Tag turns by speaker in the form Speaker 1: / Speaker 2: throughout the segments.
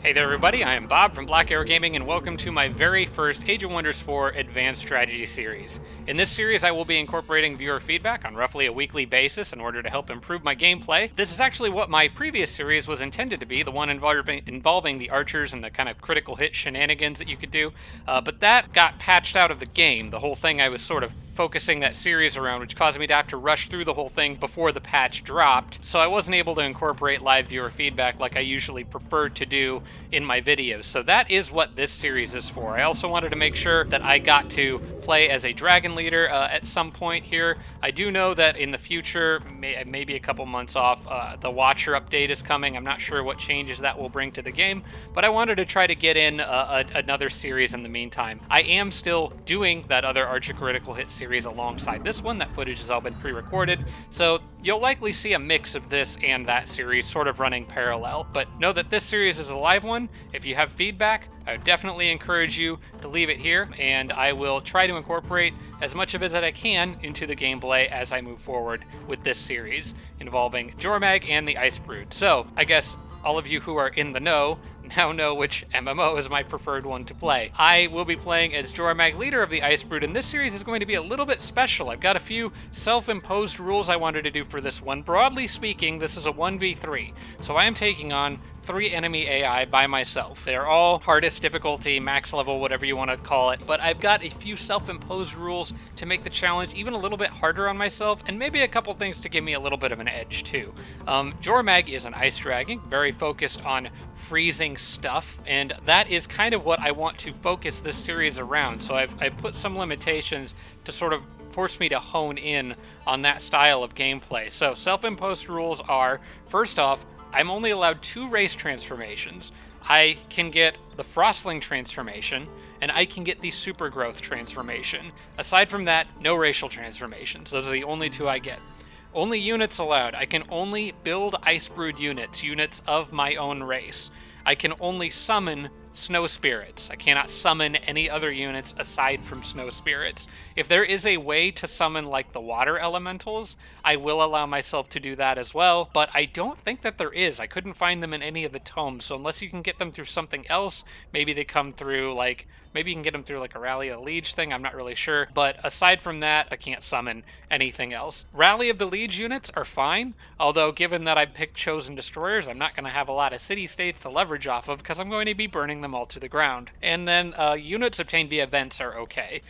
Speaker 1: Hey there everybody, I am Bob from Black Arrow Gaming and welcome to my very first Age of Wonders 4 Advanced Strategy series. In this series I will be incorporating viewer feedback on roughly a weekly basis in order to help improve my gameplay. This is actually what my previous series was intended to be, the one involving the archers and the kind of critical hit shenanigans that you could do, but that got patched out of the game. The whole thing I was sort of focusing that series around, which caused me to have to rush through the whole thing before the patch dropped, so I wasn't able to incorporate live viewer feedback like I usually preferred to do in my videos. So that is what this series is for. I also wanted to make sure that I got to play as a dragon leader at some point here. I do know that in the future, maybe a couple months off, the Watcher update is coming. I'm not sure what changes that will bring to the game, but I wanted to try to get in another series in the meantime. I am still doing that other Archer Critical Hit series alongside this one. That footage has all been pre-recorded, so you'll likely see a mix of this and that series sort of running parallel. But know that this series is a live one. If you have feedback, I would definitely encourage you to leave it here, and I will try to incorporate as much of it as I can into the gameplay as I move forward with this series involving Jormag and the Icebrood. So I guess all of you who are in the know now know which MMO is my preferred one to play. I will be playing as Jormag, leader of the Icebrood, and this series is going to be a little bit special. I've got a few self-imposed rules I wanted to do for this one. Broadly speaking, this is a 1v3, so I am taking on 3 enemy AI by myself. They're all hardest difficulty, max level, whatever you want to call it, but I've got a few self-imposed rules to make the challenge even a little bit harder on myself, and maybe a couple things to give me a little bit of an edge too. Jormag is an ice dragon, very focused on freezing stuff, and that is kind of what I want to focus this series around, so I've put some limitations to sort of force me to hone in on that style of gameplay. So self-imposed rules are, first off, I'm only allowed 2 race transformations. I can get the Frostling transformation, and I can get the Supergrowth transformation. Aside from that, no racial transformations. Those are the only 2 I get. Only units allowed. I can only build Icebrood units of my own race. I can only summon snow spirits. I cannot summon any other units aside from snow spirits. If there is a way to summon like the water elementals, I will allow myself to do that as well, but I don't think that there is. I couldn't find them in any of the tomes, so unless you can get them through something else, maybe they come through like, maybe you can get them through like a Rally of the Liege thing, I'm not really sure, but aside from that, I can't summon anything else. Rally of the Liege units are fine, although given that I picked Chosen Destroyers, I'm not going to have a lot of city-states to leverage off of because I'm going to be burning them all to the ground. And then units obtained via events are okay.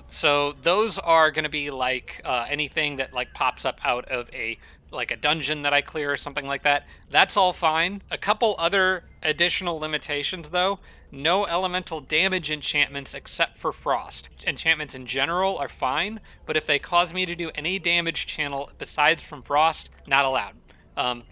Speaker 1: So those are going to be like anything that like pops up out of a dungeon that I clear or something like that. That's all fine. A couple other additional limitations though. No elemental damage enchantments except for frost. Enchantments in general are fine, but if they cause me to do any damage channel besides from frost, not allowed.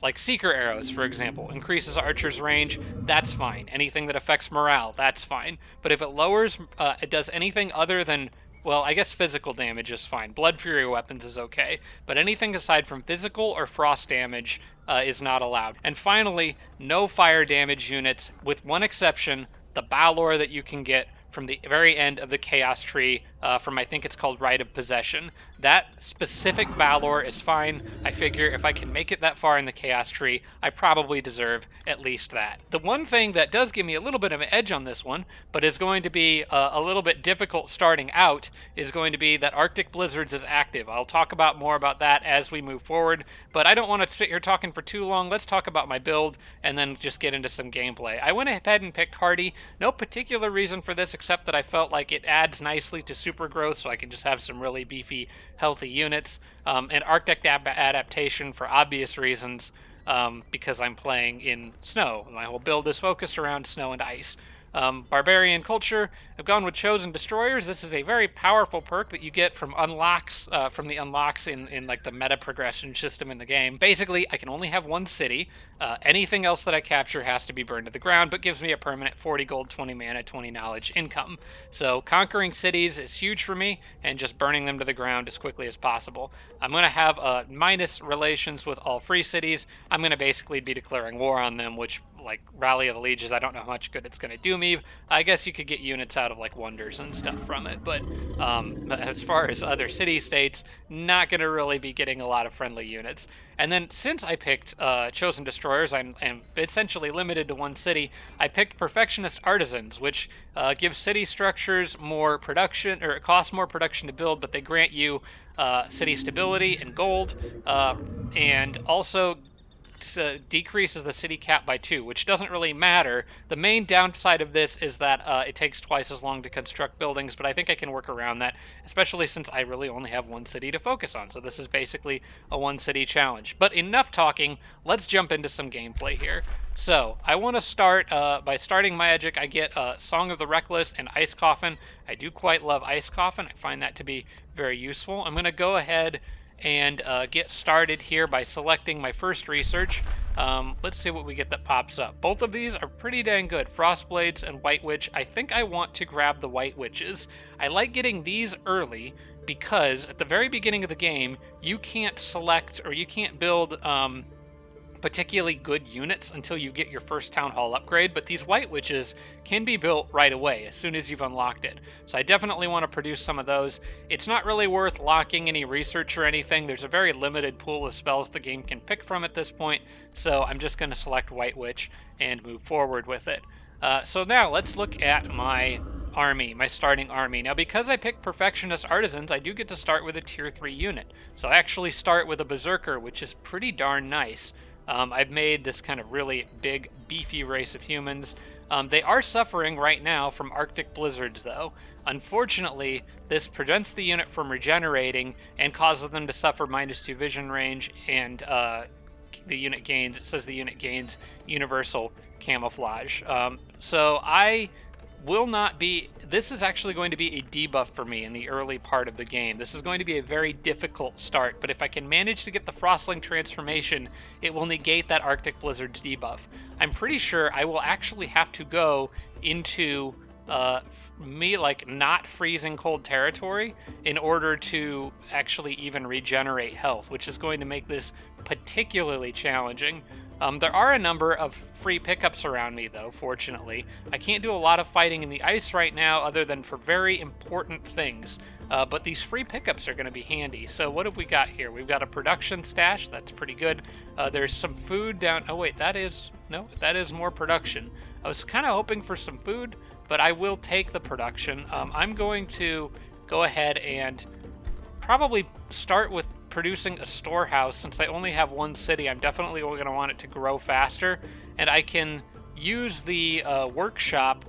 Speaker 1: Like Seeker Arrows, for example, increases Archer's range, that's fine. Anything that affects morale, that's fine. But if it lowers, it does anything other than, well, I guess physical damage is fine. Blood Fury weapons is okay. But anything aside from physical or frost damage is not allowed. And finally, no fire damage units, with one exception, the Balor that you can get from the very end of the Chaos Tree from, I think it's called Rite of Possession. That specific Balor is fine. I figure if I can make it that far in the Chaos Tree, I probably deserve at least that. The one thing that does give me a little bit of an edge on this one, but is going to be a little bit difficult starting out, is going to be that Arctic Blizzards is active. I'll talk about more about that as we move forward, but I don't want to sit here talking for too long. Let's talk about my build and then just get into some gameplay. I went ahead and picked Hardy. No particular reason for this except that I felt like it adds nicely to Supergrowth, so I can just have some really beefy, healthy units. And Arctic adaptation for obvious reasons, because I'm playing in snow. My whole build is focused around snow and ice. Barbarian culture, I've gone with Chosen Destroyers. This is a very powerful perk that you get from unlocks, from the unlocks in like the meta progression system in the game. Basically, I can only have one city. Anything else that I capture has to be burned to the ground, but gives me a permanent 40 gold, 20 mana, 20 knowledge income. So conquering cities is huge for me, and just burning them to the ground as quickly as possible. I'm going to have minus relations with all free cities. I'm going to basically be declaring war on them, which like Rally of the Lieges. I don't know how much good it's going to do me. I guess you could get units out of like wonders and stuff from it, but as far as other city-states, not going to really be getting a lot of friendly units. And then since I picked Chosen Destroyers, I'm essentially limited to one city. I picked Perfectionist Artisans, which gives city structures more production, or it costs more production to build, but they grant you city stability and gold, and also decreases the city cap by 2, which doesn't really matter. The main downside of this is that it takes twice as long to construct buildings, but I think I can work around that, especially since I really only have one city to focus on. So this is basically a one city challenge. But enough talking, let's jump into some gameplay here. So I want to start by starting Magic. I get Song of the Reckless and Ice Coffin. I do quite love Ice Coffin. I find that to be very useful. I'm going to go ahead and get started here by selecting my first research. Let's see what we get that pops up. Both of these are pretty dang good. Frostblades and White Witch. I think I want to grab the White Witches. I like getting these early because at the very beginning of the game, you can't select or you can't build particularly good units until you get your first Town Hall upgrade, but these White Witches can be built right away as soon as you've unlocked it. So I definitely want to produce some of those. It's not really worth locking any research or anything. There's a very limited pool of spells the game can pick from at this point, so I'm just going to select White Witch and move forward with it. So now let's look at my army, my starting army. Now, because I picked Perfectionist Artisans, I do get to start with a tier 3 unit. So I actually start with a Berserker, which is pretty darn nice. I've made this kind of really big, beefy race of humans. They are suffering right now from Arctic blizzards, though. Unfortunately, this prevents the unit from regenerating and causes them to suffer -2 vision range, and the unit gains, it says the unit gains universal camouflage. So I will not be, this is actually going to be a debuff for me in the early part of the game. This is going to be a very difficult start, but if I can manage to get the Frostling transformation, it will negate that Arctic Blizzard's debuff. I'm pretty sure I will actually have to go into not freezing cold territory in order to actually even regenerate health, which is going to make this particularly challenging. There are a number of free pickups around me, though, fortunately. I can't do a lot of fighting in the ice right now other than for very important things, but these free pickups are going to be handy. So what have we got here? We've got a production stash. That's pretty good. There's some food down... Oh, wait, that is more production. I was kind of hoping for some food, but I will take the production. I'm going to go ahead and probably start with producing a storehouse. Since I only have one city, I'm definitely going to want it to grow faster, and I can use the workshop,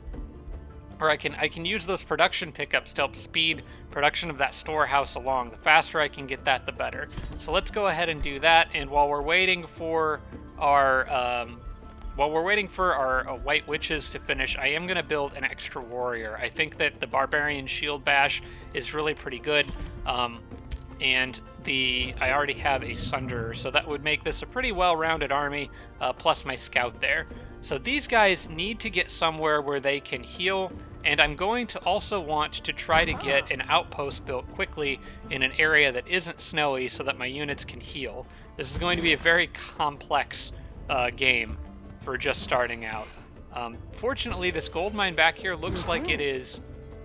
Speaker 1: or I can use those production pickups to help speed production of that storehouse along. The faster I can get that, the better. So let's go ahead and do that. And while we're waiting for our White Witches to finish, I am going to build an extra warrior. I think that the Barbarian Shield Bash is really pretty good. And I already have a Sunderer, so that would make this a pretty well-rounded army, plus my scout there. So these guys need to get somewhere where they can heal, and I'm going to also want to try to get an outpost built quickly in an area that isn't snowy so that my units can heal. This is going to be a very complex game for just starting out. Fortunately, this gold mine back here looks like it is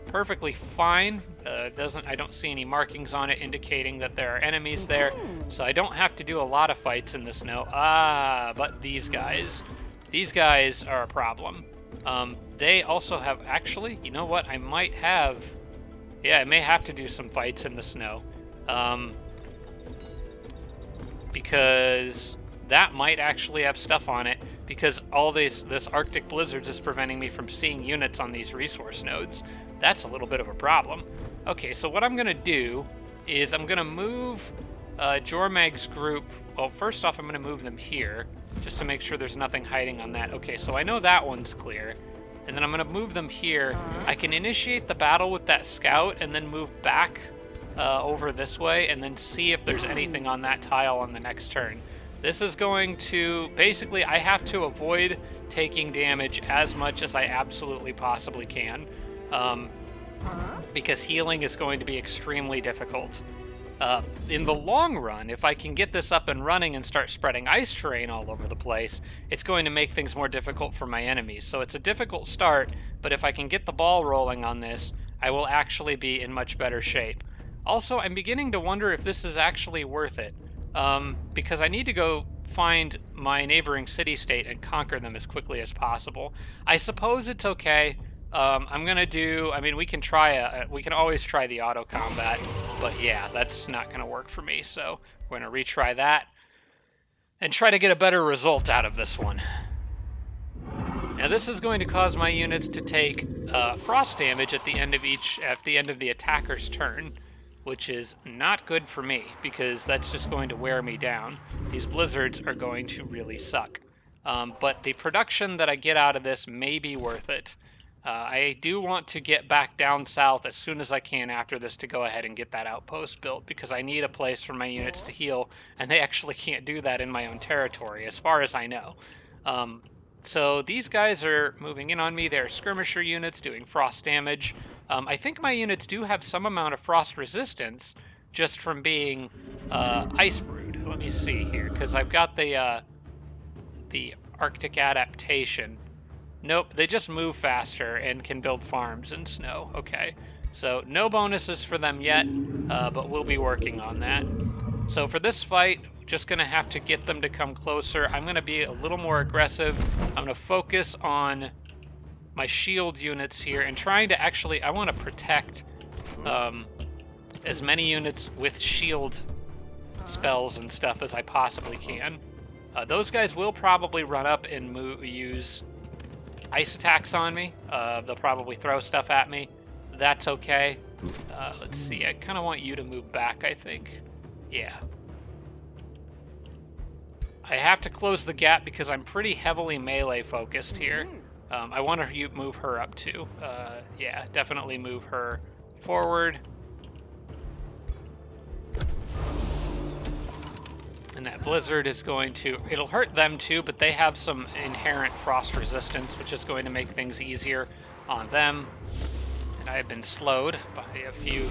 Speaker 1: perfectly fine. I don't see any markings on it indicating that there are enemies there, so I don't have to do a lot of fights in the snow. But these guys are a problem. They also have, actually, you know what, I may have to do some fights in the snow, because that might actually have stuff on it, because all this Arctic blizzards is preventing me from seeing units on these resource nodes. That's a little bit of a problem. Okay, so what I'm going to do is I'm going to move Jormag's group. Well, first off, I'm going to move them here, just to make sure there's nothing hiding on that. Okay, so I know that one's clear. And then I'm going to move them here. I can initiate the battle with that scout and then move back over this way and then see if there's anything on that tile on the next turn. This is going to... Basically, I have to avoid taking damage as much as I absolutely possibly can. Because healing is going to be extremely difficult. In the long run, if I can get this up and running and start spreading ice terrain all over the place, it's going to make things more difficult for my enemies. So it's a difficult start, but if I can get the ball rolling on this, I will actually be in much better shape. Also, I'm beginning to wonder if this is actually worth it, because I need to go find my neighboring city-state and conquer them as quickly as possible. I suppose it's okay. I'm gonna do. I mean, we can try we can always try the auto combat, but yeah, that's not gonna work for me. So we're gonna retry that and try to get a better result out of this one. Now this is going to cause my units to take frost damage at the end of the attacker's turn, which is not good for me because that's just going to wear me down. These blizzards are going to really suck. But the production that I get out of this may be worth it. I do want to get back down south as soon as I can after this to go ahead and get that outpost built, because I need a place for my units to heal, and they actually can't do that in my own territory, as far as I know. So these guys are moving in on me. They're skirmisher units doing frost damage. I think my units do have some amount of frost resistance just from being Icebrood. Let me see here, because I've got the Arctic adaptation. Nope, they just move faster and can build farms in snow. Okay, so no bonuses for them yet, but we'll be working on that. So for this fight, just going to have to get them to come closer. I'm going to be a little more aggressive. I'm going to focus on my shield units here and trying to actually, I want to protect as many units with shield spells and stuff as I possibly can. Those guys will probably run up and use ice attacks on me. They'll probably throw stuff at me. That's okay. Let's see, I kind of want you to move back, I think. Yeah. I have to close the gap because I'm pretty heavily melee focused here. I want to move her up too. Yeah, definitely move her forward. And that blizzard is going to, it'll hurt them too, but they have some inherent frost resistance, which is going to make things easier on them. And I have been slowed by a few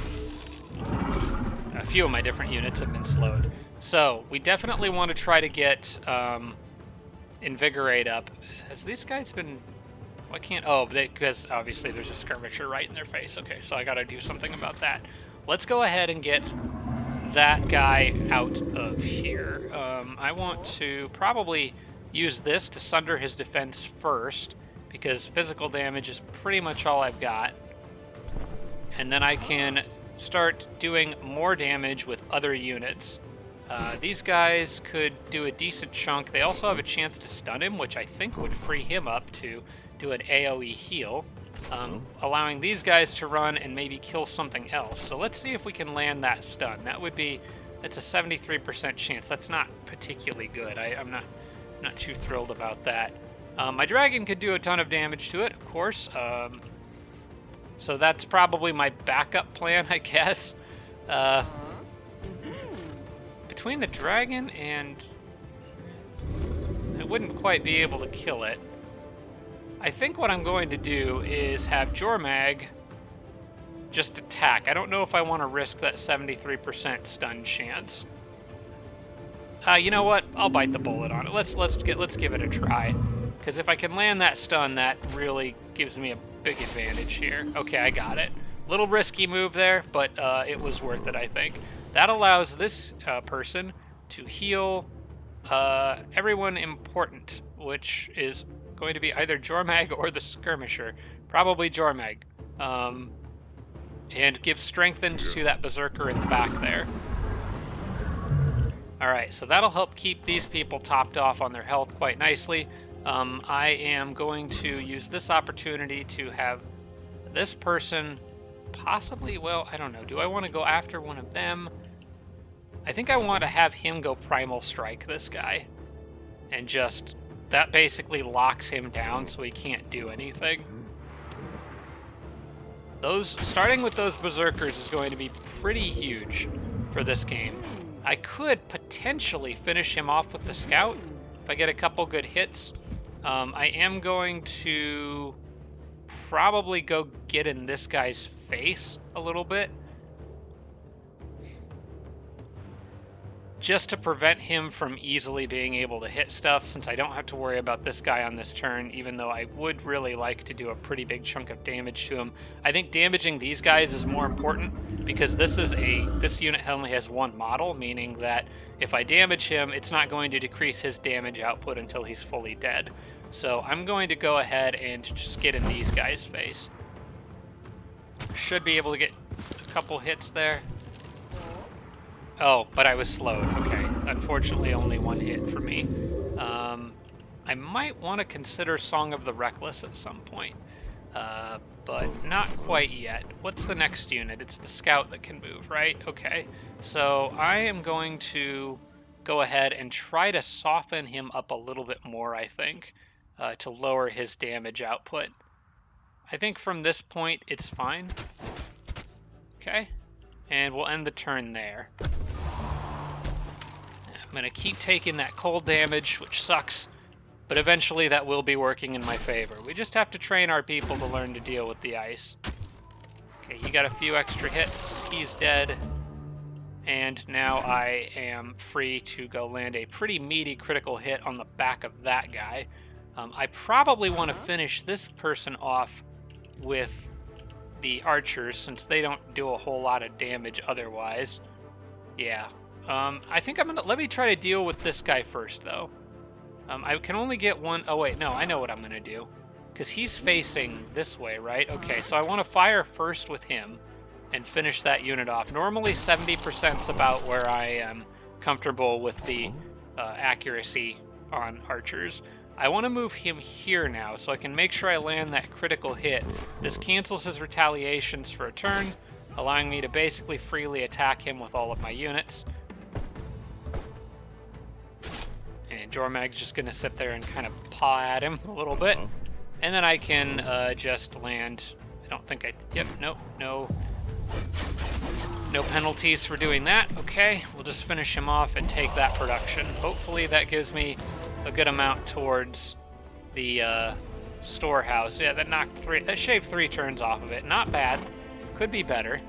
Speaker 1: of my different units have been slowed. So we definitely want to try to get Invigorate up. Has these guys been, why can't, oh, because obviously there's a skirmisher right in their face. Okay, so I got to do something about that. Let's go ahead and get that guy out of here. I want to probably use this to sunder his defense first, because physical damage is pretty much all I've got. And then I can start doing more damage with other units. These guys could do a decent chunk. They also have a chance to stun him, which I think would free him up to do an AoE heal, allowing these guys to run and maybe kill something else. So let's see if we can land that stun. That's a 73% chance. That's not particularly good. I'm not too thrilled about that. My dragon could do a ton of damage to it, of course. So that's probably my backup plan, I guess. Between the dragon and... I wouldn't quite be able to kill it. I think what I'm going to do is have Jormag just attack. I don't know if I want to risk that 73% stun chance. You know what? I'll bite the bullet on it. Let's give it a try. Because if I can land that stun, that really gives me a big advantage here. Okay, I got it. Little risky move there, but it was worth it, I think. That allows this person to heal everyone important, which is going to be either Jormag or the skirmisher. Probably Jormag. And give strength into that berserker in the back there. Alright, so that'll help keep these people topped off on their health quite nicely. I am going to use this opportunity to have this person possibly, well, I don't know. Do I want to go after one of them? I think I want to have him go Primal Strike this guy. And just, that basically locks him down so he can't do anything. Starting with those berserkers is going to be pretty huge for this game. I could potentially finish him off with the scout if I get a couple good hits. I am going to probably go get in this guy's face a little bit. just to prevent him from easily being able to hit stuff, since I don't have to worry about this guy on this turn, even though I would really like to do a pretty big chunk of damage to him. I think damaging these guys is more important, because this unit only has one model, meaning that if I damage him, it's not going to decrease his damage output until he's fully dead. So I'm going to go ahead and just get in these guys' face. Should be able to get a couple hits there. Oh, but I was slowed. Okay. Unfortunately, only one hit for me. I might want to consider Song of the Reckless at some point, but not quite yet. What's the next unit? It's the Scout that can move, right? Okay. So I am going to go ahead and try to soften him up a little bit more, I think, to lower his damage output. I think from this point, it's fine. Okay. And we'll end the turn there. I'm going to keep taking that cold damage, which sucks, but eventually that will be working in my favor. We just have to train our people to learn to deal with the ice. Okay, he got a few extra hits. He's dead. And now I am free to go land a pretty meaty critical hit on the back of that guy. I probably want to finish this person off with the archers, since they don't do a whole lot of damage otherwise. Yeah. I think I'm gonna... Let me try to deal with this guy first, though. I can only get one... Oh, wait, no, I know what I'm gonna do. Because he's facing this way, right? Okay, so I want to fire first with him and finish that unit off. Normally, 70% is about where I am comfortable with the accuracy on archers. I want to move him here now, so I can make sure I land that critical hit. This cancels his retaliations for a turn, allowing me to basically freely attack him with all of my units. And Jormag's just going to sit there and kind of paw at him a little bit. And then I can just land... I don't think I... Yep, nope, no penalties for doing that. Okay, we'll just finish him off and take that production. Hopefully that gives me a good amount towards the storehouse. Yeah, that shaved 3 turns off of it. Not bad. Could be better.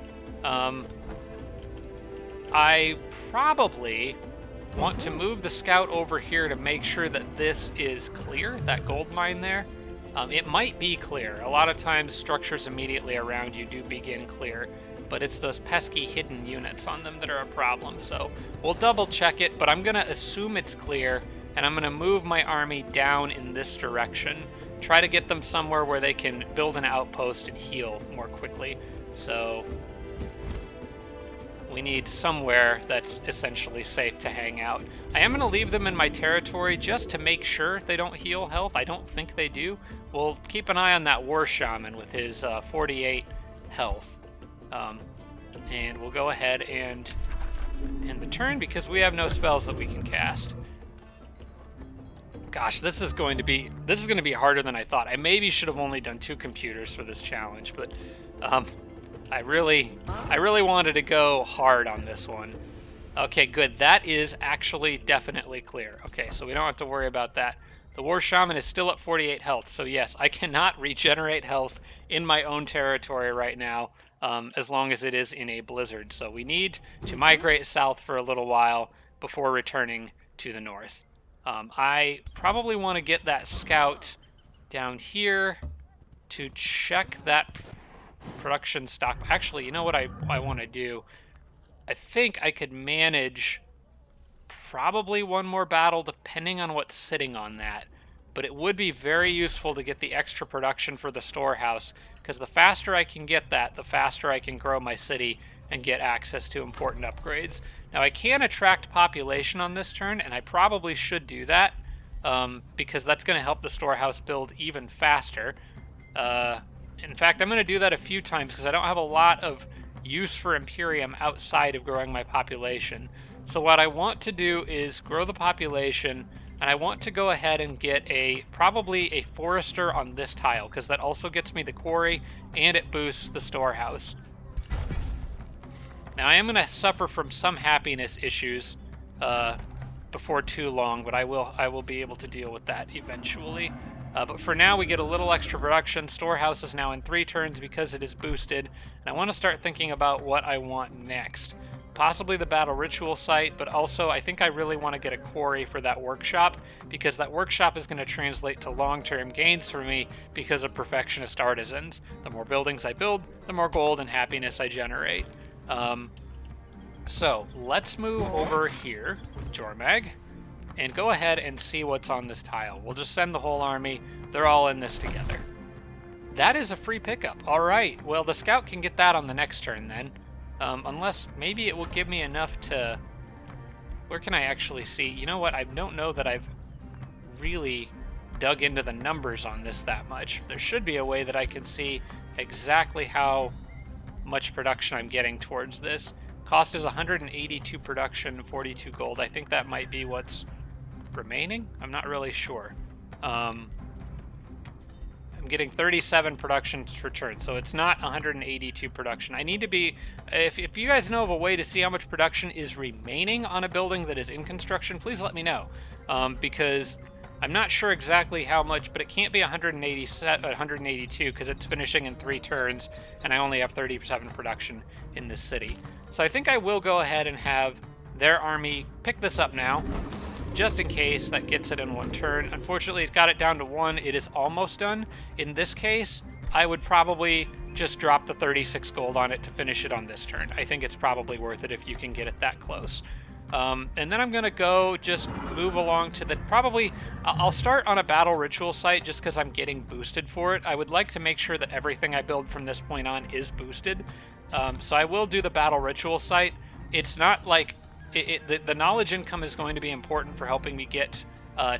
Speaker 1: I probably want to move the scout over here to make sure that this is clear, that gold mine there. It might be clear. A lot of times structures immediately around you do begin clear, but it's those pesky hidden units on them that are a problem. So we'll double check it, but I'm going to assume it's clear, and I'm going to move my army down in this direction. Try to get them somewhere where they can build an outpost and heal more quickly. So we need somewhere that's essentially safe to hang out. I am going to leave them in my territory just to make sure they don't heal health. I don't think they do. We'll keep an eye on that War Shaman with his 48 health. And we'll go ahead and end the turn because we have no spells that we can cast. Gosh, this is going to be harder than I thought. I maybe should have only done 2 computers for this challenge, but I really wanted to go hard on this one. Okay, good. That is actually definitely clear. Okay, so we don't have to worry about that. The War Shaman is still at 48 health, so yes, I cannot regenerate health in my own territory right now, as long as it is in a blizzard. So we need to migrate south for a little while before returning to the north. I probably want to get that scout down here to check that production stock. Actually, you know what I want to do? I think I could manage probably one more battle depending on what's sitting on that. But it would be very useful to get the extra production for the storehouse, because the faster I can get that, the faster I can grow my city and get access to important upgrades. Now, I can attract population on this turn, and I probably should do that, because that's going to help the storehouse build even faster. In fact, I'm going to do that a few times, because I don't have a lot of use for Imperium outside of growing my population. So what I want to do is grow the population, and I want to go ahead and get probably a forester on this tile, because that also gets me the quarry, and it boosts the storehouse. Now, I am going to suffer from some happiness issues before too long, but I will be able to deal with that eventually. But for now, we get a little extra production. Storehouse is now in 3 turns because it is boosted, and I want to start thinking about what I want next. possibly the battle ritual site, but also I think I really want to get a quarry for that workshop, because that workshop is going to translate to long-term gains for me because of perfectionist artisans. The more buildings I build, the more gold and happiness I generate. So let's move over here, Jormag, and go ahead and see what's on this tile. We'll just send the whole army. They're all in this together. That is a free pickup. All right. Well, the scout can get that on the next turn then. Unless maybe it will give me enough to... Where can I actually see? You know what? I don't know that I've really dug into the numbers on this that much. There should be a way that I can see exactly how much production I'm getting towards this. Cost is 182 production, 42 gold. I think that might be what's remaining. I'm not really sure. I'm getting 37 production per turn, so it's not 182 production. I need to be... If you guys know of a way to see how much production is remaining on a building that is in construction, please let me know. Because I'm not sure exactly how much, but it can't be 182 because it's finishing in 3 turns, and I only have 37 production in this city. So I think I will go ahead and have their army pick this up now, just in case that gets it in 1 turn. Unfortunately, it got it down to 1. It is almost done. In this case, I would probably just drop the 36 gold on it to finish it on this turn. I think it's probably worth it if you can get it that close. And then I'm going to go just move along to the... Probably, I'll start on a battle ritual site just because I'm getting boosted for it. I would like to make sure that everything I build from this point on is boosted. So I will do the battle ritual site. It's not like... The knowledge income is going to be important for helping me get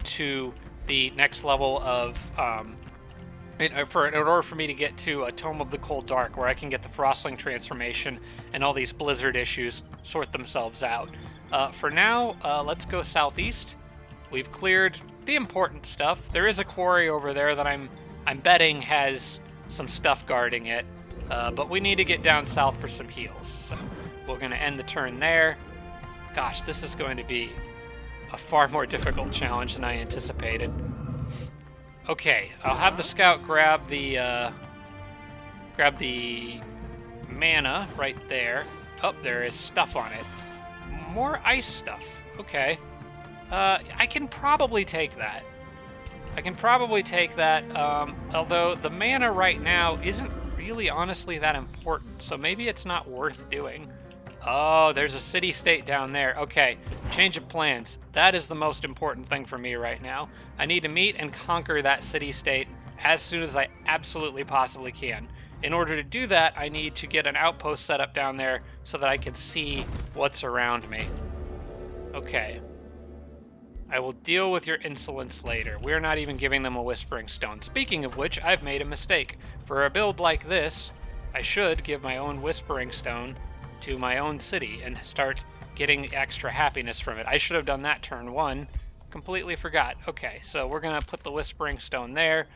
Speaker 1: to the next level of... in order for me to get to a Tome of the Cold Dark, where I can get the Frostling transformation and all these blizzard issues sort themselves out. For now, let's go southeast. We've cleared the important stuff. There is a quarry over there that I'm betting has some stuff guarding it, but we need to get down south for some heals. So we're going to end the turn there. Gosh, this is going to be a far more difficult challenge than I anticipated. Okay, I'll have the scout grab the mana right there. Oh, there is stuff on it. More ice stuff. Okay. I can probably take that. Although the mana right now isn't really honestly that important, so maybe it's not worth doing. Oh, there's a city-state down there. Okay, change of plans. That is the most important thing for me right now. I need to meet and conquer that city-state as soon as I absolutely possibly can. In order to do that, I need to get an outpost set up down there so that I can see what's around me. Okay. I will deal with your insolence later. We're not even giving them a Whispering Stone. Speaking of which, I've made a mistake. For a build like this, I should give my own Whispering Stone to my own city and start getting extra happiness from it. I should have done that turn 1. Completely forgot. Okay, so we're going to put the Whispering Stone there.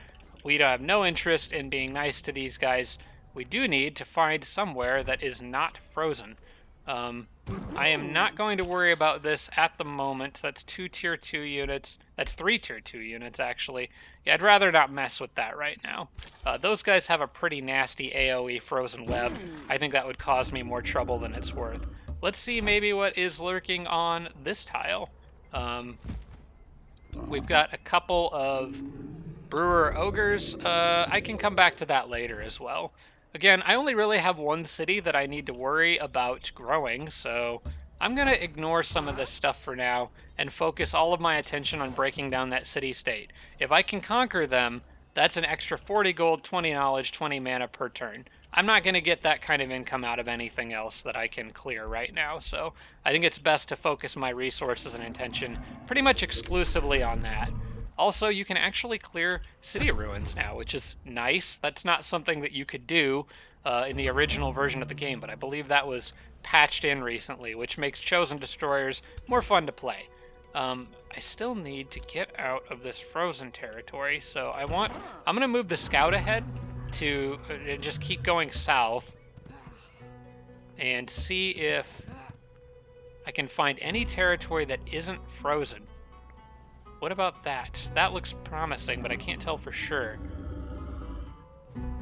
Speaker 1: We have no interest in being nice to these guys. We do need to find somewhere that is not frozen. I am not going to worry about this at the moment. That's 2 tier 2 units. That's 3 tier 2 units, actually. Yeah, I'd rather not mess with that right now. Those guys have a pretty nasty AoE frozen web. I think that would cause me more trouble than it's worth. Let's see maybe what is lurking on this tile. We've got a couple of Brewer Ogres. I can come back to that later as well. Again, I only really have 1 city that I need to worry about growing, so I'm going to ignore some of this stuff for now and focus all of my attention on breaking down that city-state. If I can conquer them, that's an extra 40 gold, 20 knowledge, 20 mana per turn. I'm not going to get that kind of income out of anything else that I can clear right now, so I think it's best to focus my resources and attention pretty much exclusively on that. Also, you can actually clear city ruins now, which is nice. That's not something that you could do in the original version of the game, but I believe that was patched in recently, which makes Chosen Destroyers more fun to play. I still need to get out of this frozen territory, so I'm going to move the scout ahead to just keep going south and see if I can find any territory that isn't frozen. What about that? That looks promising, but I can't tell for sure.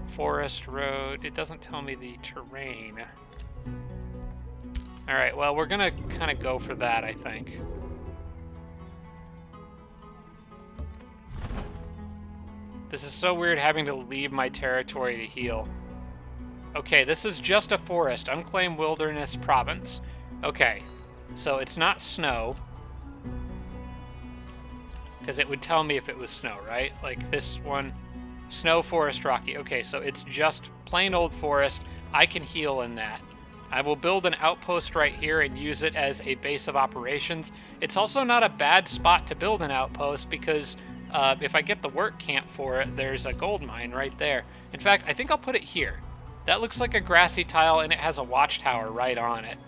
Speaker 1: Forest road. It doesn't tell me the terrain. Alright, well, we're gonna kind of go for that, I think. This is so weird having to leave my territory to heal. Okay, this is just a forest. Unclaimed wilderness province. Okay, so it's not snow. Because it would tell me if it was snow, right? Like this one, snow, forest, rocky. Okay, so it's just plain old forest. I can heal in that. I will build an outpost right here and use it as a base of operations. It's also not a bad spot to build an outpost because if I get the work camp for it, there's a gold mine right there. In fact, I think I'll put it here. That looks like a grassy tile and it has a watchtower right on it.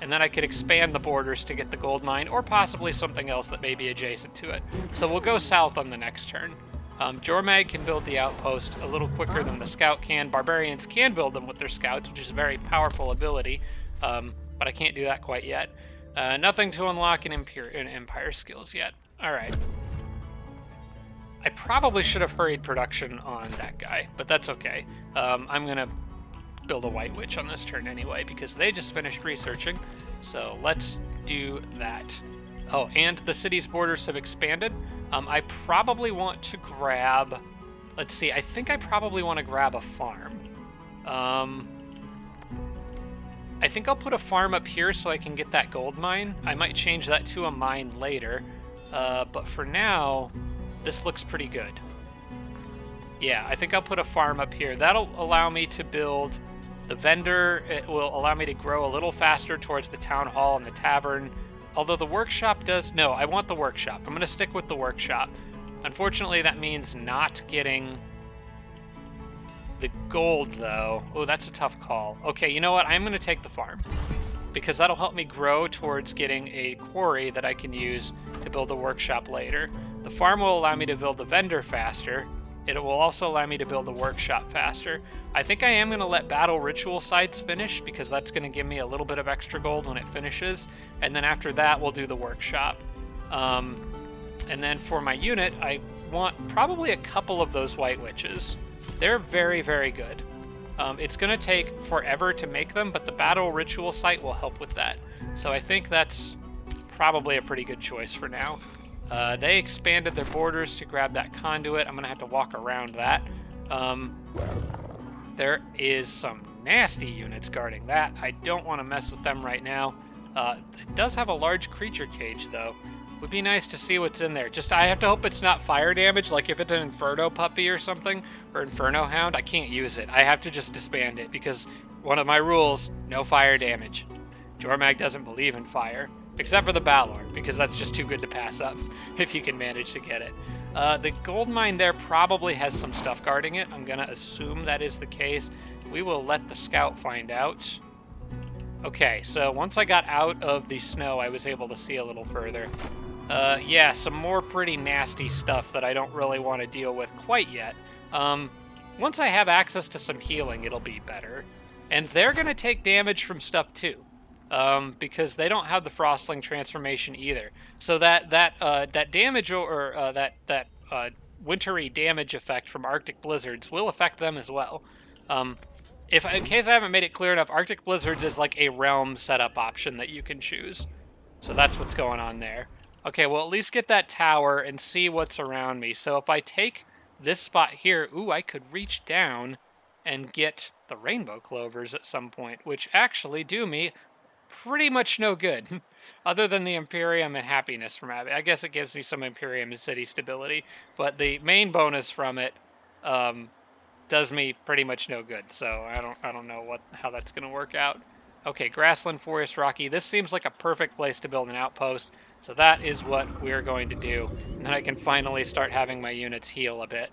Speaker 1: And then I could expand the borders to get the gold mine or possibly something else that may be adjacent to it. So we'll go south on the next turn. Jormag can build the outpost a little quicker than the scout can. Barbarians can build them with their scouts, which is a very powerful ability, but I can't do that quite yet. Nothing to unlock in Empire skills yet. All right. I probably should have hurried production on that guy, but that's okay. I'm going to build a White Witch on this turn anyway, because they just finished researching. So let's do that. Oh, and the city's borders have expanded. I probably want to grab... Let's see, I think I probably want to grab a farm. I think I'll put a farm up here so I can get that gold mine. I might change that to a mine later. But for now, this looks pretty good. Yeah, I think I'll put a farm up here. That'll allow me to build the vendor. It will allow me to grow a little faster towards the town hall and the tavern. Although the workshop does... No, I want the workshop. I'm going to stick with the workshop. Unfortunately, that means not getting the gold, though. Oh, that's a tough call. Okay, you know what? I'm going to take the farm, because that'll help me grow towards getting a quarry that I can use to build a workshop later. The farm will allow me to build the vendor faster. It will also allow me to build a workshop faster. I think I am going to let battle ritual sites finish, because that's going to give me a little bit of extra gold when it finishes. And then after that, we'll do the workshop. And then for my unit, I want probably a couple of those White Witches. They're very, very good. It's going to take forever to make them, but the battle ritual site will help with that. So I think that's probably a pretty good choice for now. They expanded their borders to grab that conduit. I'm going to have to walk around that. There is some nasty units guarding that. I don't want to mess with them right now. It does have a large creature cage, though. Would be nice to see what's in there. Just, I have to hope it's not fire damage, like if it's an Inferno puppy or something, or Inferno hound, I can't use it. I have to just disband it, because one of my rules, no fire damage. Jormag doesn't believe in fire, except for the Balor, because that's just too good to pass up, if you can manage to get it. The gold mine there probably has some stuff guarding it. I'm going to assume that is the case. We will let the scout find out. Okay, so once I got out of the snow, I was able to see a little further. Yeah, some more pretty nasty stuff that I don't really want to deal with quite yet. Once I have access to some healing, it'll be better. And they're going to take damage from stuff too, because they don't have the Frostling transformation either. So that damage or that wintry damage effect from Arctic blizzards will affect them as well. In case I haven't made it clear enough, Arctic blizzards is like a realm setup option that you can choose. So that's what's going on there. Okay, well, at least get that tower and see what's around me. So if I take this spot here, ooh, I could reach down and get the rainbow clovers at some point, which actually do me pretty much no good, other than the Imperium and happiness from it. I guess it gives me some Imperium and city stability, but the main bonus from it does me pretty much no good. So I don't know how that's going to work out. Okay, grassland, forest, rocky. This seems like a perfect place to build an outpost. So that is what we're going to do. And then I can finally start having my units heal a bit.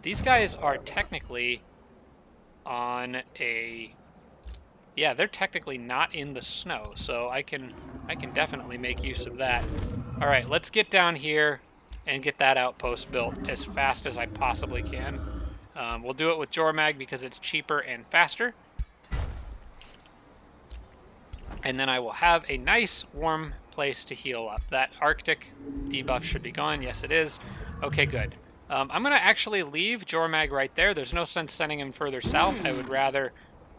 Speaker 1: These guys are technically on a... Yeah, they're technically not in the snow, so I can definitely make use of that. All right, let's get down here and get that outpost built as fast as I possibly can. We'll do it with Jormag because it's cheaper and faster. And then I will have a nice warm place to heal up. That Arctic debuff should be gone. Yes, it is. Okay, good. I'm going to actually leave Jormag right there. There's no sense sending him further south. I would rather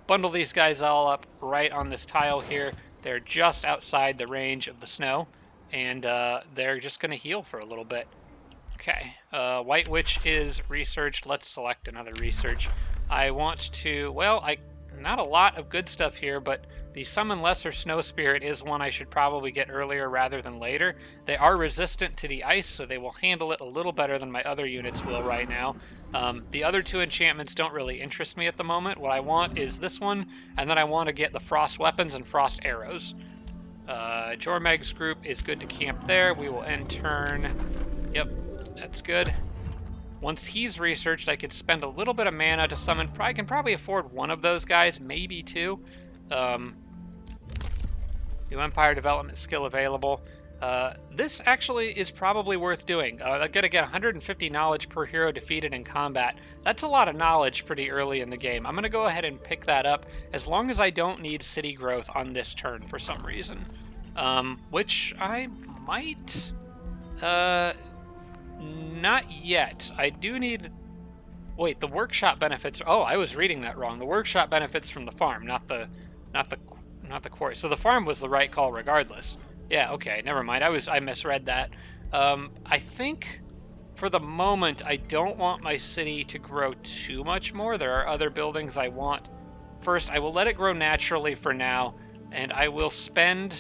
Speaker 1: bundle these guys all up right on this tile here. They're just outside the range of the snow, and they're just going to heal for a little bit. Okay, White Witch is researched. Let's select another research. I want to, well, not a lot of good stuff here, but the Summon Lesser Snow Spirit is one I should probably get earlier rather than later. They are resistant to the ice, so they will handle it a little better than my other units will right now. The other two enchantments don't really interest me at the moment. What I want is this one, and then I want to get the Frost Weapons and Frost Arrows. Jormeg's group is good to camp there. We will end turn. Yep, that's good. Once he's researched, I could spend a little bit of mana to summon. I can probably afford one of those guys, maybe two. New Empire Development skill available. This actually is probably worth doing. I'm going to get 150 knowledge per hero defeated in combat. That's a lot of knowledge pretty early in the game. I'm going to go ahead and pick that up as long as I don't need city growth on this turn for some reason. Which I might... Not yet. I do need... Wait, the workshop benefits... Oh, I was reading that wrong. The workshop benefits from the farm, not the quarry. So the farm was the right call regardless. Yeah, okay, never mind. I misread that. I think for the moment I don't want my city to grow too much more. There are other buildings I want. First, I will let it grow naturally for now, and I will spend...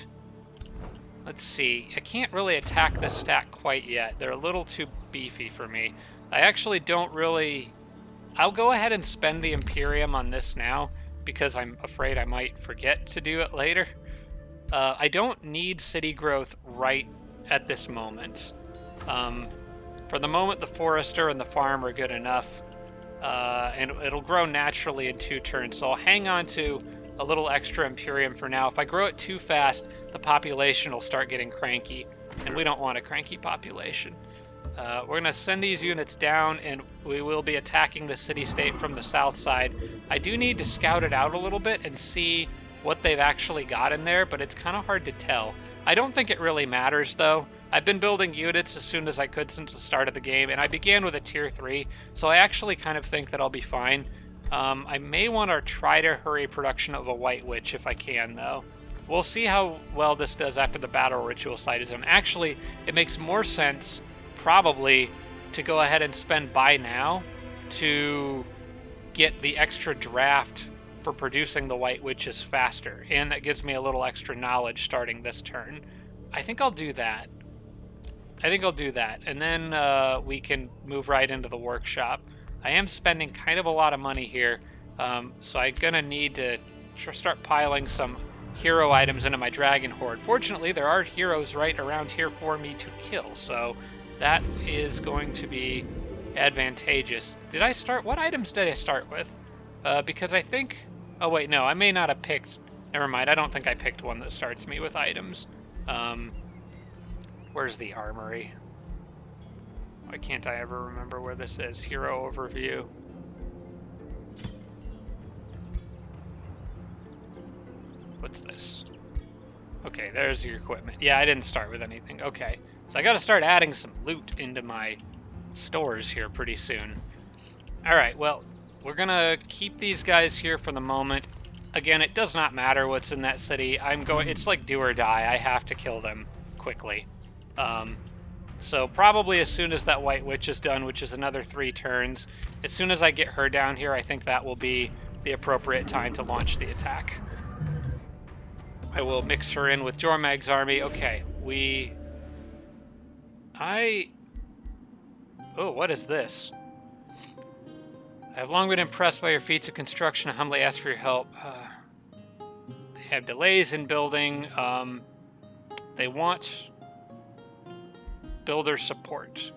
Speaker 1: Let's see, I can't really attack this stack quite yet. They're a little too beefy for me. I actually don't really... I'll go ahead and spend the Imperium on this now, because I'm afraid I might forget to do it later. I don't need city growth right at this moment. For the moment, the Forester and the farm are good enough, and it'll grow naturally in 2 turns, so I'll hang on to a little extra Imperium for now. If I grow it too fast, the population will start getting cranky, and we don't want a cranky population. We're going to send these units down, and we will be attacking the city-state from the south side. I do need to scout it out a little bit and see what they've actually got in there, but it's kind of hard to tell. I don't think it really matters, though. I've been building units as soon as I could since the start of the game, and I began with a tier 3, so I actually kind of think that I'll be fine. I may want to try to hurry production of a White Witch if I can, though. We'll see how well this does after the Battle Ritual site is done. Actually, it makes more sense, probably, to go ahead and spend buy now to get the extra draft for producing the White Witches faster, and that gives me a little extra knowledge starting this turn. I think I'll do that. And then we can move right into the workshop. I am spending kind of a lot of money here, so I'm gonna need to start piling some hero items into my Dragon Horde. Fortunately, there are heroes right around here for me to kill, so that is going to be advantageous. What items did I start with? Because I think... Oh wait, no, I may not have picked... Never mind, I don't think I picked one that starts me with items. Where's the armory? Why can't I ever remember where this is? Hero overview. What's this? Okay, there's your equipment. Yeah, I didn't start with anything. Okay, so I gotta start adding some loot into my stores here pretty soon. Alright, well, we're gonna keep these guys here for the moment. Again, it does not matter what's in that city. It's like do or die. I have to kill them quickly. So probably as soon as that White Witch is done, which is another 3 turns, as soon as I get her down here, I think that will be the appropriate time to launch the attack. I will mix her in with Jormag's army. Okay, Oh, what is this? I have long been impressed by your feats of construction and humbly ask for your help. They have delays in building. They want builder support.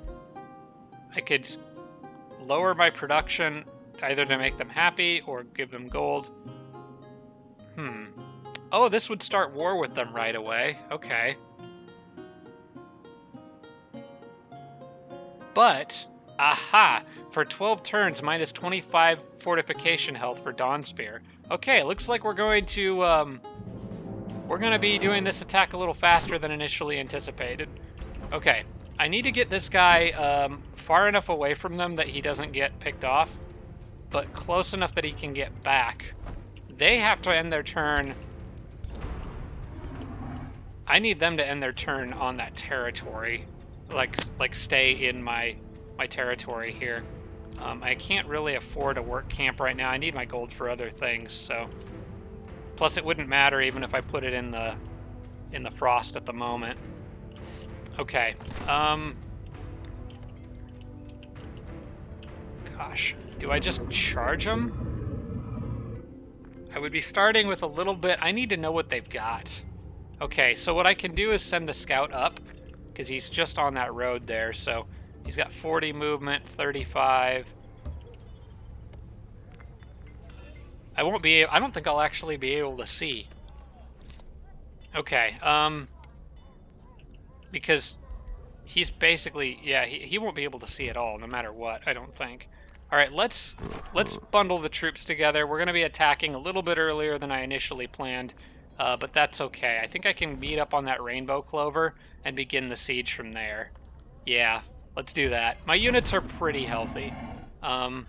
Speaker 1: I could lower my production either to make them happy or give them gold. Oh, this would start war with them right away. Okay. But, aha! For 12 turns, minus 25 fortification health for Dawnspear. Okay, looks like we're going to be doing this attack a little faster than initially anticipated. Okay, I need to get this guy far enough away from them that he doesn't get picked off, but close enough that he can get back. They have to end their turn I need them to end their turn on that territory. Like stay in my territory here. I can't really afford a work camp right now. I need my gold for other things, so. Plus it wouldn't matter even if I put it in the frost at the moment. Okay. Gosh, do I just charge them? I would be starting with a little bit. I need to know what they've got. Okay, so what I can do is send the scout up, because he's just on that road there, so he's got 40 movement, 35. I don't think I'll actually be able to see. Okay, because he's basically, yeah, he won't be able to see at all, no matter what, I don't think. All right, let's bundle the troops together. We're going to be attacking a little bit earlier than I initially planned, but that's okay. I think I can meet up on that rainbow clover and begin the siege from there. Yeah, let's do that. My units are pretty healthy. I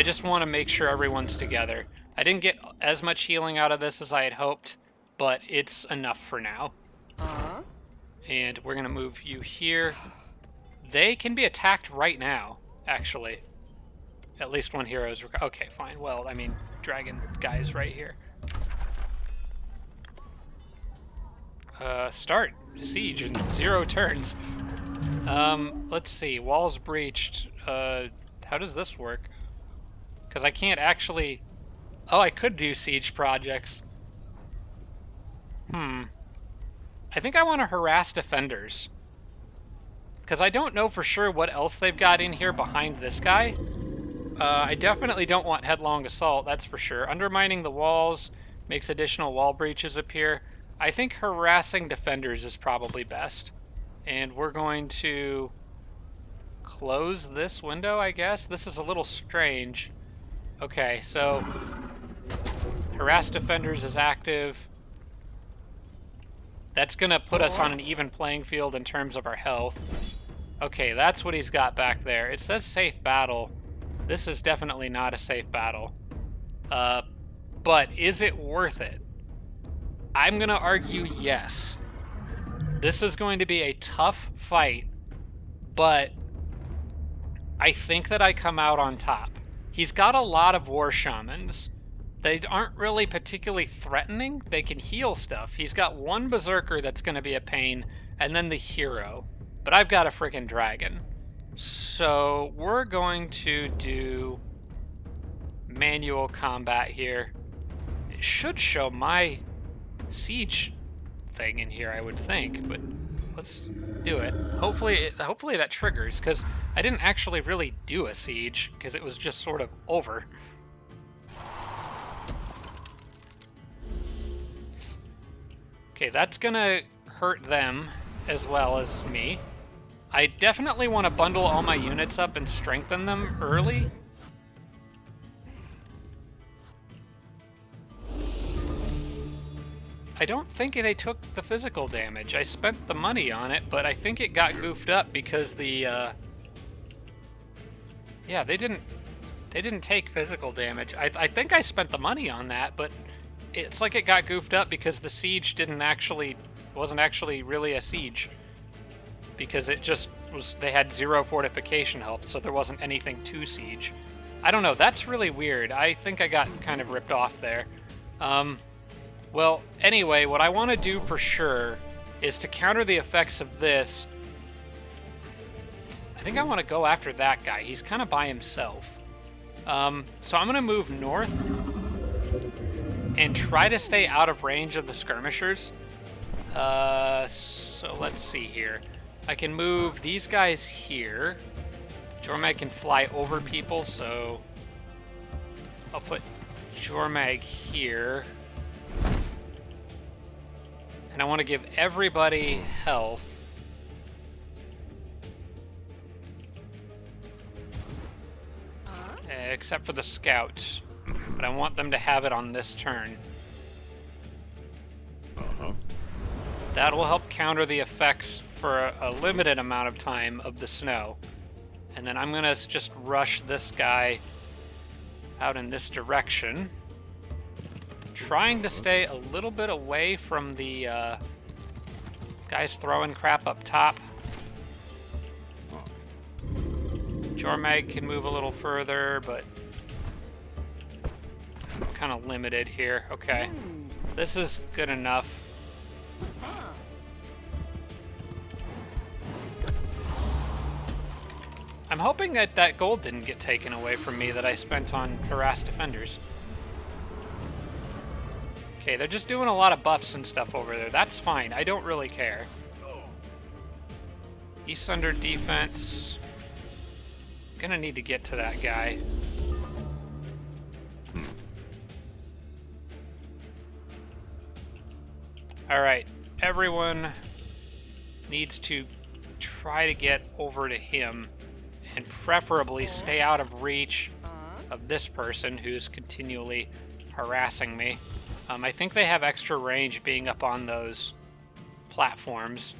Speaker 1: just want to make sure everyone's together. I didn't get as much healing out of this as I had hoped, but it's enough for now. And we're going to move you here. They can be attacked right now, actually. At least one hero is... Okay, fine. Well, I mean, dragon guys right here. Start siege in 0 turns. Let's see. Walls breached. How does this work? Because I can't actually... Oh, I could do siege projects. I think I want to harass defenders. Because I don't know for sure what else they've got in here behind this guy. I definitely don't want headlong assault, that's for sure. Undermining the walls makes additional wall breaches appear. I think harassing defenders is probably best. And we're going to close this window, I guess. This is a little strange. Okay, so harass defenders is active. That's going to put us on an even playing field in terms of our health. Okay, that's what he's got back there. It says safe battle. This is definitely not a safe battle. But is it worth it? I'm going to argue yes. This is going to be a tough fight, but I think that I come out on top. He's got a lot of war shamans. They aren't really particularly threatening. They can heal stuff. He's got one berserker that's going to be a pain, and then the hero. But I've got a freaking dragon. So we're going to do manual combat here. It should show my siege thing in here, I would think, but let's do it. Hopefully that triggers, because I didn't actually really do a siege, because it was just sort of over. Okay, that's gonna hurt them as well as me. I definitely want to bundle all my units up and strengthen them early. I don't think they took the physical damage. I spent the money on it, but I think it got goofed up because the yeah, they didn't take physical damage. I think I spent the money on that, but it's like it got goofed up because the siege wasn't actually really a siege. Because it just was, they had 0 fortification health, so there wasn't anything to siege. I don't know, that's really weird. I think I got kind of ripped off there. Well, anyway, what I want to do for sure is to counter the effects of this. I think I want to go after that guy. He's kind of by himself. So I'm going to move north and try to stay out of range of the skirmishers. So let's see here. I can move these guys here. Jormag can fly over people, so I'll put Jormag here. And I want to give everybody health. Except for the scouts. But I want them to have it on this turn. That will help counter the effects for a limited amount of time of the snow. And then I'm going to just rush this guy out in this direction. trying to stay a little bit away from the guys throwing crap up top. Jormag can move a little further, but I'm kind of limited here. Okay, this is good enough. I'm hoping that that gold didn't get taken away from me that I spent on harassed defenders. Okay, they're just doing a lot of buffs and stuff over there. That's fine. I don't really care. East under defense. Gonna need to get to that guy. Alright, everyone needs to try to get over to him and preferably stay out of reach of this person who's continually harassing me. I think they have extra range being up on those platforms.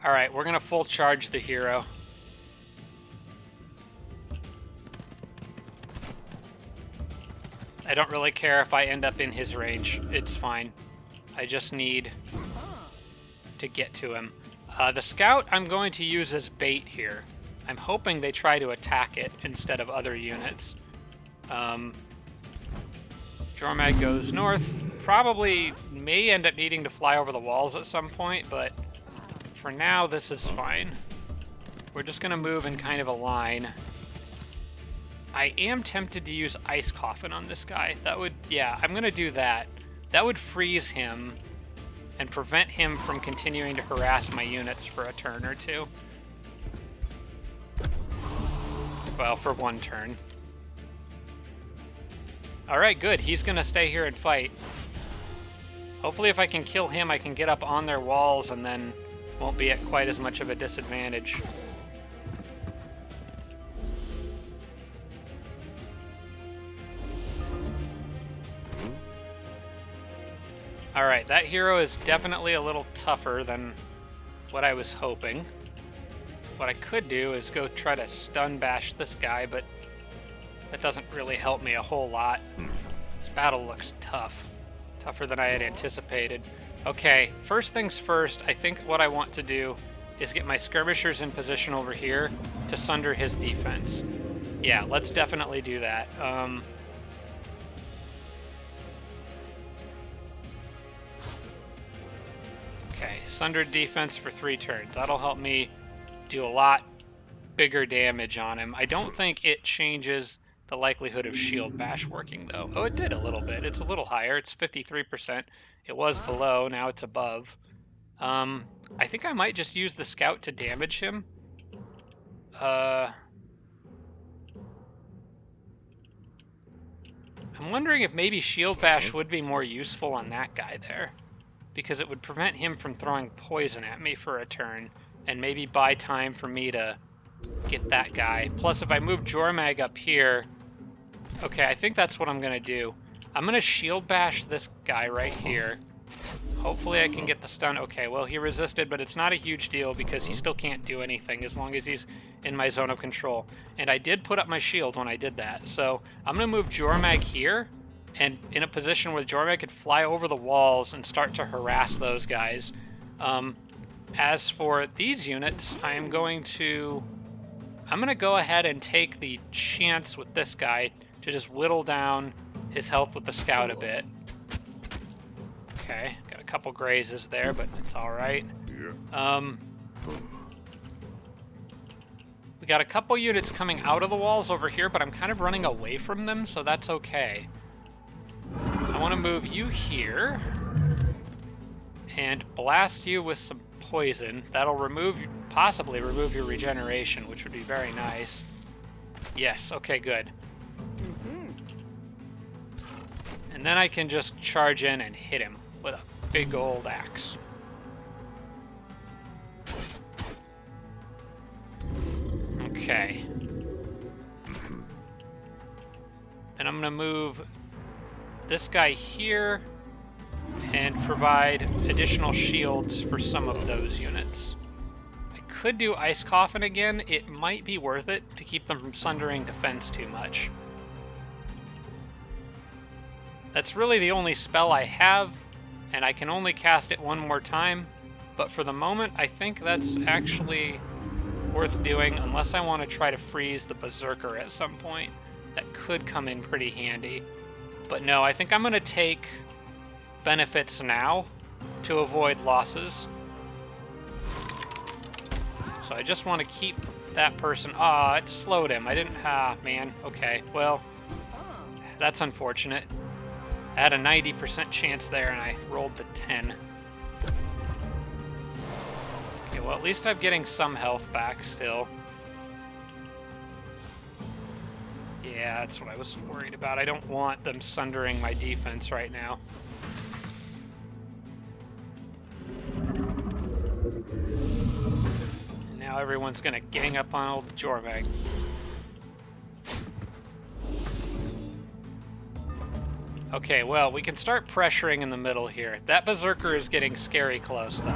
Speaker 1: Alright, we're gonna full charge the hero. I don't really care if I end up in his range. It's fine. I just need to get to him. The scout I'm going to use as bait here. I'm hoping they try to attack it instead of other units. Jormag goes north. Probably may end up needing to fly over the walls at some point, but for now this is fine. We're just going to move in kind of a line. I am tempted to use Ice Coffin on this guy. That would, yeah, I'm going to do that. That would freeze him and prevent him from continuing to harass my units for a turn or two. Well, for one turn. Alright, good. He's going to stay here and fight. Hopefully if I can kill him, I can get up on their walls and then won't be at quite as much of a disadvantage. Alright, that hero is definitely a little tougher than what I was hoping. What I could do is go try to stun bash this guy, but that doesn't really help me a whole lot. This battle looks tough. Tougher than I had anticipated. Okay, first things first, I think what I want to do is get my skirmishers in position over here to sunder his defense. Yeah, let's definitely do that. Okay, sundered defense for 3 turns. That'll help me do a lot bigger damage on him. I don't think it changes the likelihood of shield bash working, though. Oh, it did a little bit. It's a little higher. It's 53%. It was below. Now it's above. I think I might just use the scout to damage him. I'm wondering if maybe shield bash would be more useful on that guy there, because it would prevent him from throwing poison at me for a turn and maybe buy time for me to get that guy. Plus, if I move Jormag up here... Okay, I think that's what I'm going to do. I'm going to shield bash this guy right here. Hopefully I can get the stun. Okay, well, he resisted, but it's not a huge deal because he still can't do anything as long as he's in my zone of control. And I did put up my shield when I did that. So I'm going to move Jormag here and in a position where Jormag could fly over the walls and start to harass those guys. As for these units, I'm going to go ahead and take the chance with this guy to just whittle down his health with the scout a bit. Okay, got a couple grazes there, but it's all right. We got a couple units coming out of the walls over here, but I'm kind of running away from them, so that's okay. I want to move you here and blast you with some poison. That'll possibly remove your regeneration, which would be very nice. Yes, okay, good. And then I can just charge in and hit him with a big old axe. Okay. And I'm going to move this guy here and provide additional shields for some of those units. I could do Ice Coffin again. It might be worth it to keep them from sundering defense too much. That's really the only spell I have, and I can only cast it one more time. But for the moment, I think that's actually worth doing, unless I want to try to freeze the Berserker at some point. That could come in pretty handy. But no, I think I'm going to take benefits now to avoid losses. So I just want to keep that person... Ah, it slowed him. I didn't... Ah, man. Okay, well, that's unfortunate. I had a 90% chance there, and I rolled the 10. Okay, well, at least I'm getting some health back still. Yeah, that's what I was worried about. I don't want them sundering my defense right now. And now everyone's gonna gang up on old Jormag. Okay, well, we can start pressuring in the middle here. That Berserker is getting scary close, though.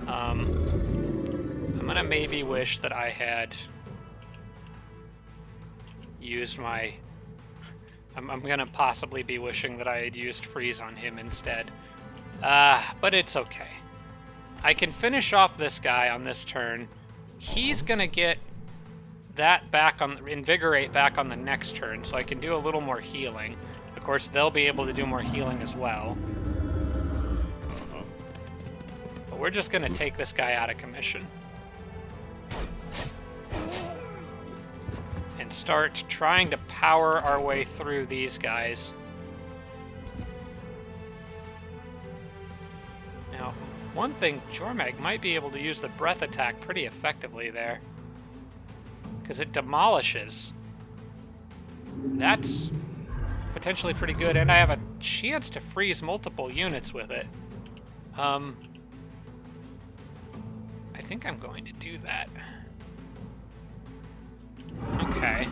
Speaker 1: I'm gonna maybe wish that I had used my... I'm gonna possibly be wishing that I had used Freeze on him instead. But it's okay. I can finish off this guy on this turn. He's gonna get that back on... Invigorate back on the next turn, so I can do a little more healing. Of course, they'll be able to do more healing as well. But we're just gonna take this guy out of commission. And start trying to power our way through these guys. Now, one thing, Jormag might be able to use the breath attack pretty effectively there. Because it demolishes. That's potentially pretty good, and I have a chance to freeze multiple units with it. I think I'm going to do that. Okay.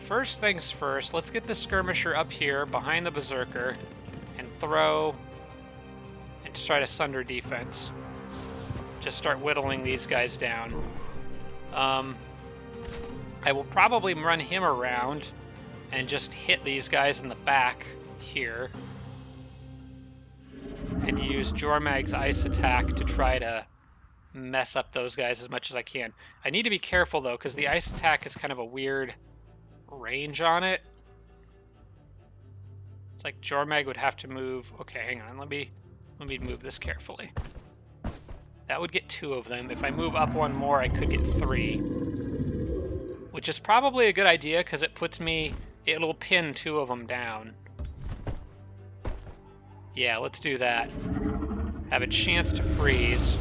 Speaker 1: First things first, let's get the Skirmisher up here behind the Berserker and throw and try to sunder defense. Just start whittling these guys down. I will probably run him around and just hit these guys in the back here. And use Jormag's ice attack to try to mess up those guys as much as I can. I need to be careful, though, because the ice attack has kind of a weird range on it. It's like Jormag would have to move... Okay, hang on. Let me move this carefully. That would get 2 of them. If I move up one more, I could get 3. Which is probably a good idea, because it puts me... It'll pin 2 of them down. Yeah, let's do that. Have a chance to freeze.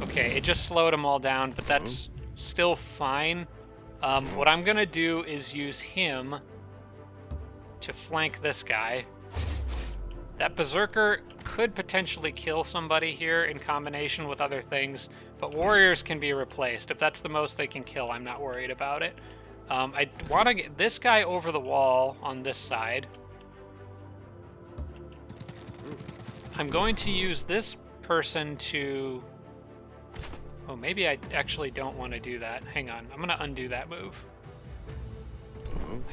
Speaker 1: Okay, it just slowed them all down, but that's still fine. What I'm going to do is use him to flank this guy. That Berserker could potentially kill somebody here in combination with other things, but warriors can be replaced. If that's the most they can kill, I'm not worried about it. I want to get this guy over the wall on this side. I'm going to use this person to... Oh, maybe I actually don't want to do that. Hang on, I'm going to undo that move.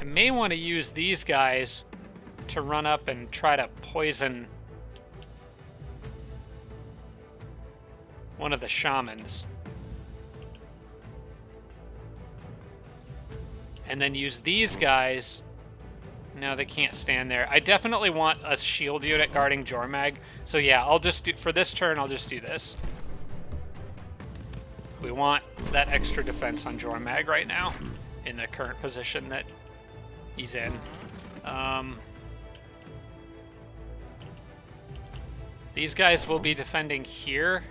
Speaker 1: I may want to use these guys to run up and try to poison one of the shamans. And then use these guys. No, they can't stand there. I definitely want a shield unit guarding Jormag. So yeah, I'll just do, for this turn, I'll just do this. We want that extra defense on Jormag right now in the current position that he's in. These guys will be defending here.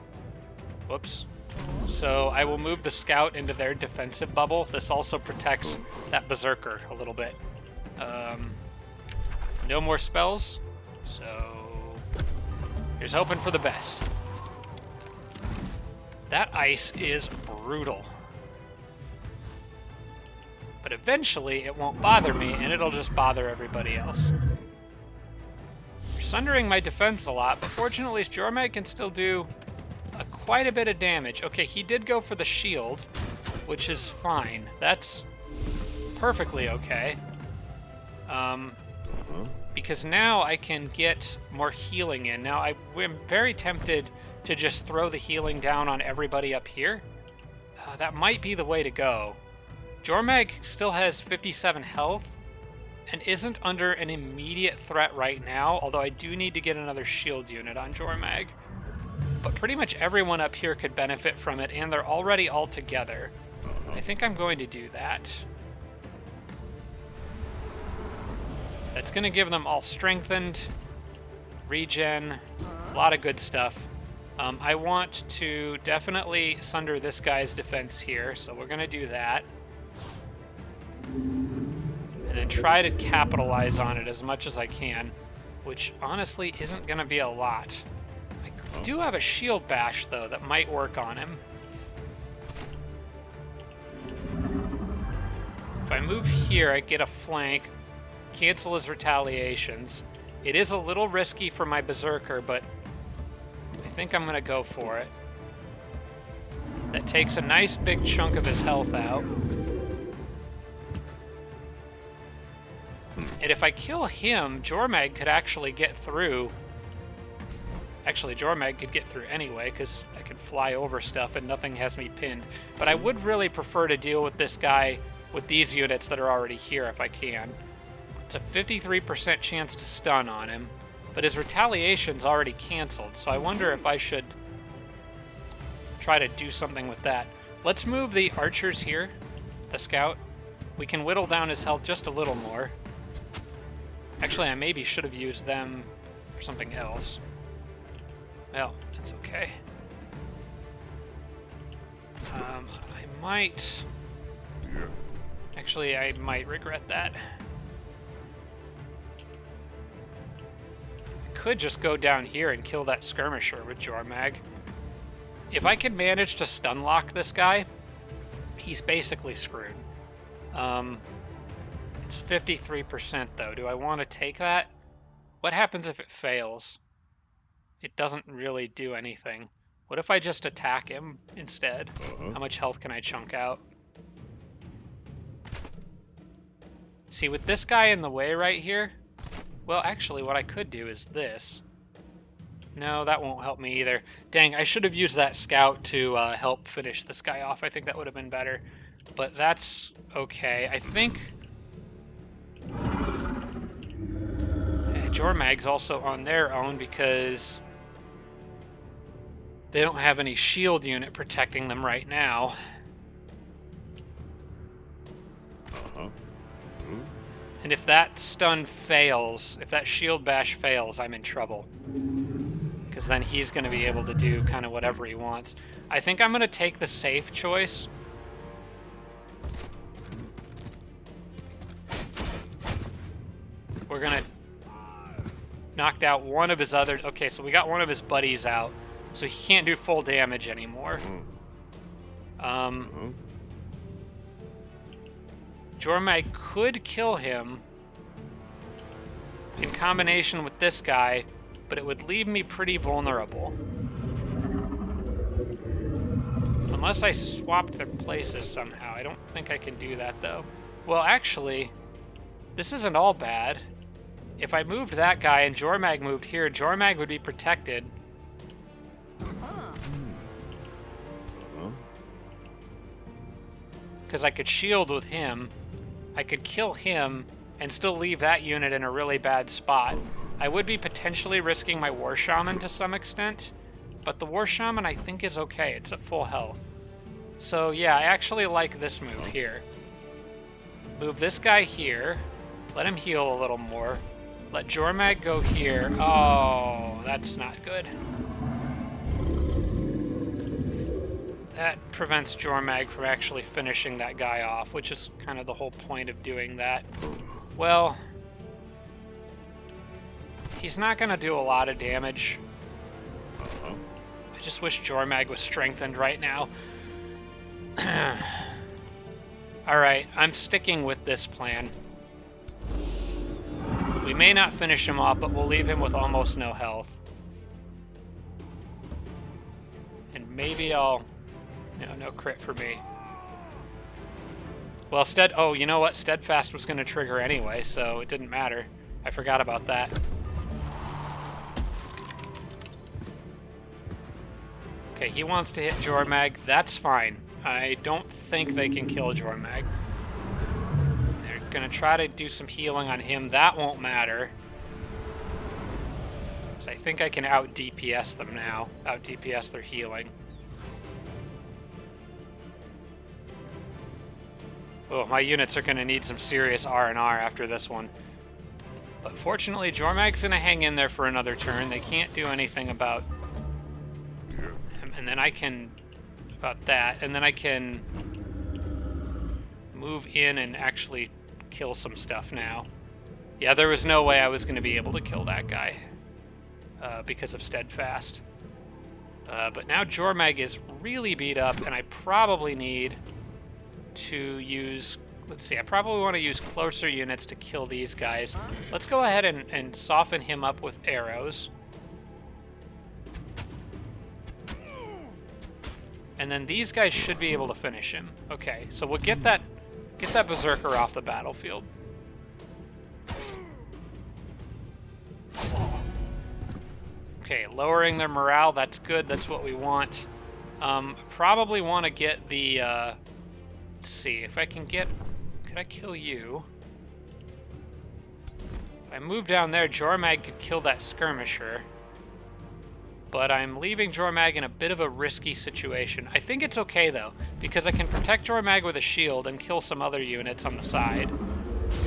Speaker 1: Whoops. So I will move the scout into their defensive bubble. This also protects that Berserker a little bit. No more spells. So here's hoping for the best. That ice is brutal. But eventually it won't bother me, and it'll just bother everybody else. You're sundering my defense a lot, but fortunately Jormag can still do quite a bit of damage. Okay, he did go for the shield, which is fine. That's perfectly okay. Because now I can get more healing in. Now, I'm very tempted to just throw the healing down on everybody up here. That might be the way to go. Jormag still has 57 health and isn't under an immediate threat right now, although I do need to get another shield unit on Jormag. But pretty much everyone up here could benefit from it, and they're already all together. I think I'm going to do that. That's going to give them all strengthened, regen, a lot of good stuff. I want to definitely sunder this guy's defense here, so we're going to do that. And then try to capitalize on it as much as I can, which honestly isn't going to be a lot. I do have a shield bash, though, that might work on him. If I move here, I get a flank, cancel his retaliations. It is a little risky for my Berserker, but I think I'm going to go for it. That takes a nice big chunk of his health out. And if I kill him, Jormag could actually get through. Actually, Jormag could get through anyway, because I can fly over stuff and nothing has me pinned. But I would really prefer to deal with this guy with these units that are already here if I can. It's a 53% chance to stun on him, but his retaliation's already canceled, so I wonder if I should try to do something with that. Let's move the archers here, the scout. We can whittle down his health just a little more. Actually, I maybe should have used them for something else. Well, that's okay. I might... Actually, I might regret that. I could just go down here and kill that skirmisher with Jormag. If I can manage to stun lock this guy, he's basically screwed. It's 53% though. Do I want to take that? What happens if it fails? It doesn't really do anything. What if I just attack him instead? How much health can I chunk out? See, with this guy in the way right here, well, actually, what I could do is this. No, that won't help me either. Dang, I should have used that scout to help finish this guy off. I think that would have been better. But that's okay. I think... Jormag's also on their own because they don't have any shield unit protecting them right now. And if that stun fails, if that shield bash fails, I'm in trouble. Because then he's going to be able to do kind of whatever he wants. I think I'm going to take the safe choice. We're going to knock out one of his other... Okay, so we got one of his buddies out. So he can't do full damage anymore. Jormag could kill him in combination with this guy, but it would leave me pretty vulnerable. Unless I swapped their places somehow. I don't think I can do that, though. Well, actually, this isn't all bad. If I moved that guy and Jormag moved here, Jormag would be protected. Because I could shield with him. I could kill him and still leave that unit in a really bad spot. I would be potentially risking my War Shaman to some extent, but the War Shaman I think is okay. It's at full health. So yeah, I actually like this move here. Move this guy here. Let him heal a little more. Let Jormag go here. Oh, that's not good. That prevents Jormag from actually finishing that guy off, which is kind of the whole point of doing that. Well, he's not going to do a lot of damage. I just wish Jormag was strengthened right now. Alright, I'm sticking with this plan. We may not finish him off, but we'll leave him with almost no health. And maybe I'll... No crit for me. Well, oh, you know what? Steadfast was going to trigger anyway, so it didn't matter. I forgot about that. Okay, he wants to hit Jormag. That's fine. I don't think they can kill Jormag. They're going to try to do some healing on him. That won't matter. So I think I can out-DPS them now. Out-DPS their healing. Oh, my units are going to need some serious R&R after this one. But fortunately, Jormag's going to hang in there for another turn. They can't do anything about him. And then I can... about that. And then I can move in and actually kill some stuff now. Yeah, there was no way I was going to be able to kill that guy. Because of Steadfast. But now Jormag is really beat up, and I probably need to use... let's see, I probably want to use closer units to kill these guys. Let's go ahead and soften him up with arrows. And then these guys should be able to finish him. Okay, so we'll get that Berserker off the battlefield. Okay, lowering their morale, that's good. That's what we want. Probably want to get the... let's see, if I can get... could I kill you? If I move down there, Jormag could kill that skirmisher. But I'm leaving Jormag in a bit of a risky situation. I think it's okay, though, because I can protect Jormag with a shield and kill some other units on the side.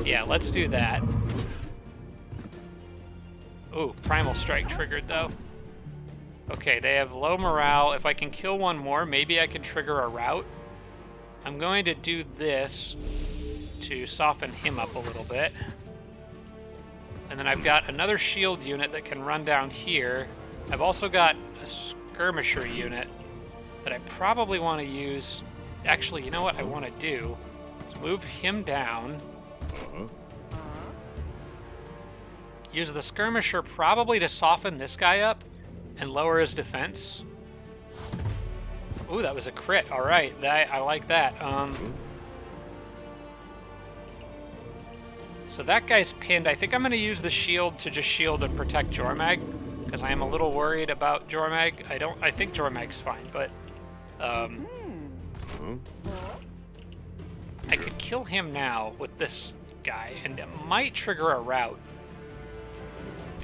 Speaker 1: Yeah, let's do that. Ooh, Primal Strike triggered, though. Okay, they have low morale. If I can kill one more, maybe I can trigger a rout. I'm going to do this to soften him up a little bit. And then I've got another shield unit that can run down here. I've also got a skirmisher unit that I probably want to use. Actually, you know what I want to do? Is move him down. Use the skirmisher probably to soften this guy up and lower his defense. Ooh, that was a crit. All right, I like that. So that guy's pinned. I think I'm going to use the shield to just shield and protect Jormag, because I am a little worried about Jormag. I think Jormag's fine, but I could kill him now with this guy, and it might trigger a rout.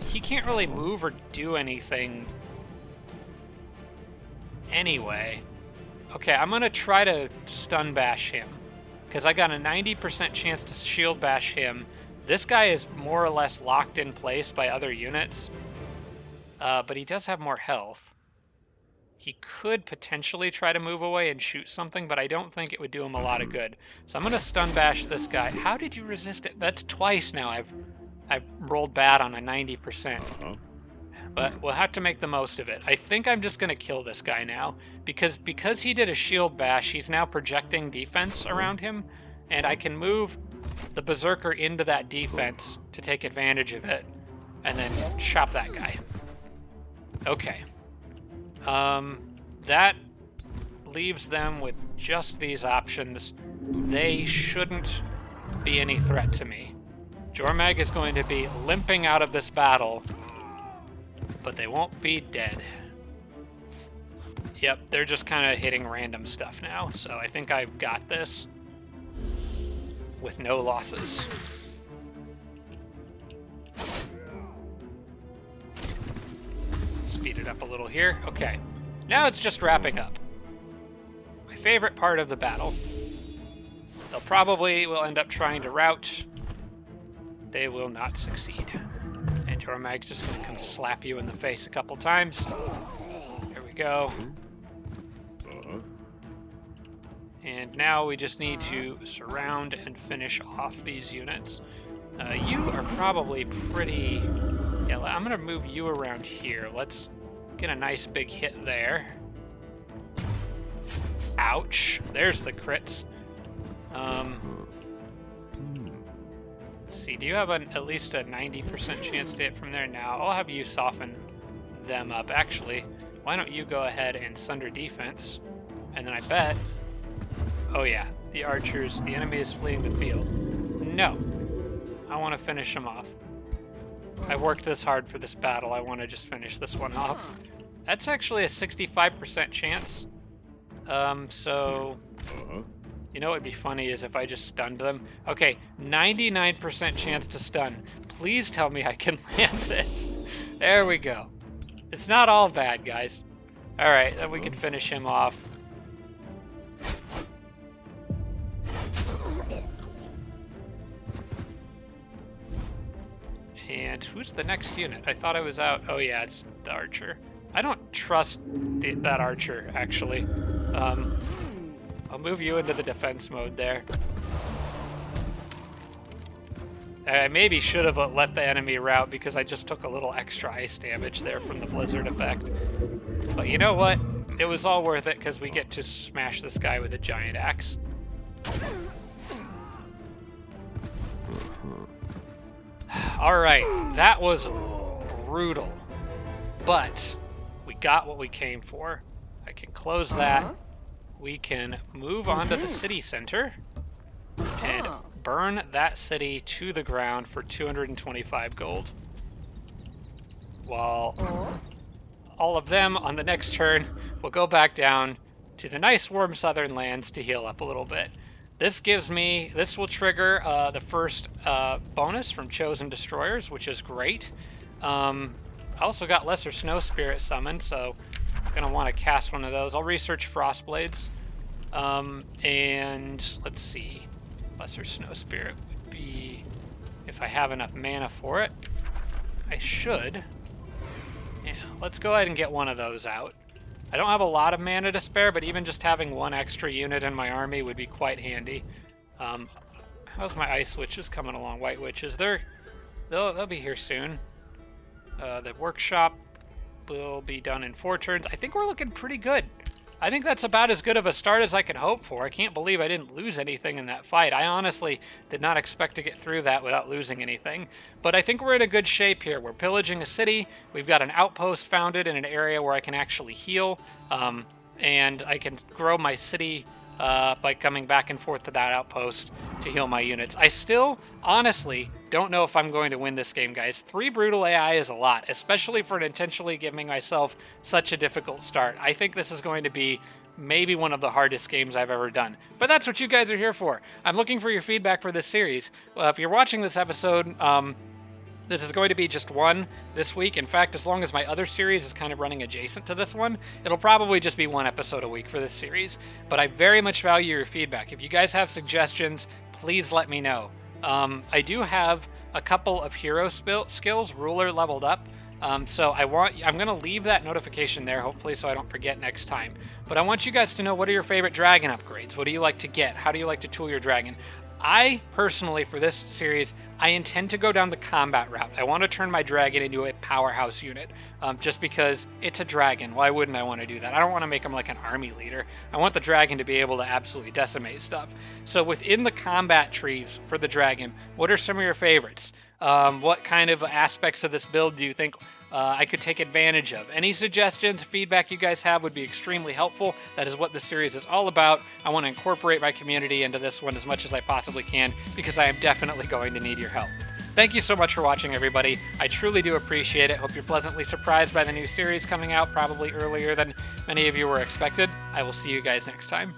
Speaker 1: He can't really move or do anything anyway. Okay, I'm going to try to stun bash him, because I got a 90% chance to shield bash him. This guy is more or less locked in place by other units, but he does have more health. He could potentially try to move away and shoot something, but I don't think it would do him a lot of good. So I'm going to stun bash this guy. How did you resist it? That's twice now I've rolled bad on a 90%. But we'll have to make the most of it. I think I'm just going to kill this guy now, because he did a shield bash, he's now projecting defense around him, and I can move the Berserker into that defense to take advantage of it, and then chop that guy. Okay. That leaves them with just these options. They shouldn't be any threat to me. Jormag is going to be limping out of this battle, but they won't be dead. Yep, they're just kind of hitting random stuff now, so I think I've got this with no losses. Speed it up a little here. Okay, now it's just wrapping up. My favorite part of the battle. They'll probably will end up trying to rout. They will not succeed. And Jormag's just going to come slap you in the face a couple times. There we go. And now we just need to surround and finish off these units. You are probably pretty... yeah, I'm going to move you around here. Let's get a nice big hit there. Ouch. There's the crits. Let's see, do you have at least a 90% chance to hit from there? Now, I'll have you soften them up. Actually, why don't you go ahead and sunder defense? And then I bet... oh yeah, the archers. The enemy is fleeing the field. No. I want to finish him off. I worked this hard for this battle. I want to just finish this one off. That's actually a 65% chance. So... You know what would be funny is if I just stunned them. Okay, 99% chance to stun. Please tell me I can land this. There we go. It's not all bad, guys. All right, then we can finish him off. And who's the next unit? I thought I was out. Oh yeah, it's the archer. I don't trust that archer, actually. I'll move you into the defense mode there. I maybe should have let the enemy rout because I just took a little extra ice damage there from the blizzard effect. But you know what? It was all worth it because we get to smash this guy with a giant axe. Alright, that was brutal. But we got what we came for. I can close that. We can move on to the city center and burn that city to the ground for 225 gold. While all of them on the next turn will go back down to the nice warm southern lands to heal up a little bit. This will trigger the first bonus from Chosen Destroyers, which is great. I also got Lesser Snow Spirit summoned, so I'm gonna want to cast one of those. I'll research Frostblades. And let's see. Lesser Snow Spirit would be, if I have enough mana for it. I should. Yeah, let's go ahead and get one of those out. I don't have a lot of mana to spare, but even just having one extra unit in my army would be quite handy. How's my Ice Witches coming along? White Witches, they'll be here soon. The workshop will be done in 4 turns. I think we're looking pretty good. I think that's about as good of a start as I could hope for. I can't believe I didn't lose anything in that fight. I honestly did not expect to get through that without losing anything. But I think we're in a good shape here. We're pillaging a city. We've got an outpost founded in an area where I can actually heal. And I can grow my city by coming back and forth to that outpost to heal my units. I still, honestly, don't know if I'm going to win this game, guys. 3 brutal AI is a lot, especially for intentionally giving myself such a difficult start. I think this is going to be maybe one of the hardest games I've ever done. But that's what you guys are here for. I'm looking for your feedback for this series. If you're watching this episode, this is going to be just one this week. In fact, as long as my other series is kind of running adjacent to this one, it'll probably just be 1 episode a week for this series. But I very much value your feedback. If you guys have suggestions, please let me know. I do have a couple of hero skills, ruler leveled up. So I'm going to leave that notification there, hopefully, so I don't forget next time. But I want you guys to know, what are your favorite dragon upgrades? What do you like to get? How do you like to tool your dragon? I, personally, for this series, I intend to go down the combat route. I want to turn my dragon into a powerhouse unit, just because it's a dragon. Why wouldn't I want to do that? I don't want to make him like an army leader. I want the dragon to be able to absolutely decimate stuff. So within the combat trees for the dragon, what are some of your favorites? What kind of aspects of this build do you think I could take advantage of? Any suggestions, feedback you guys have would be extremely helpful. That is what this series is all about. I want to incorporate my community into this one as much as I possibly can, because I am definitely going to need your help. Thank you so much for watching, everybody. I truly do appreciate it. Hope you're pleasantly surprised by the new series coming out, probably earlier than many of you were expected. I will see you guys next time.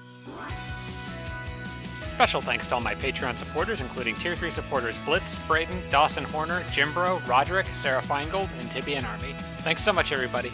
Speaker 1: Special thanks to all my Patreon supporters, including Tier 3 supporters Blitz, Braden, Dawson Horner, Jimbro, Roderick, Sarah Feingold, and Tibby and Army. Thanks so much, everybody.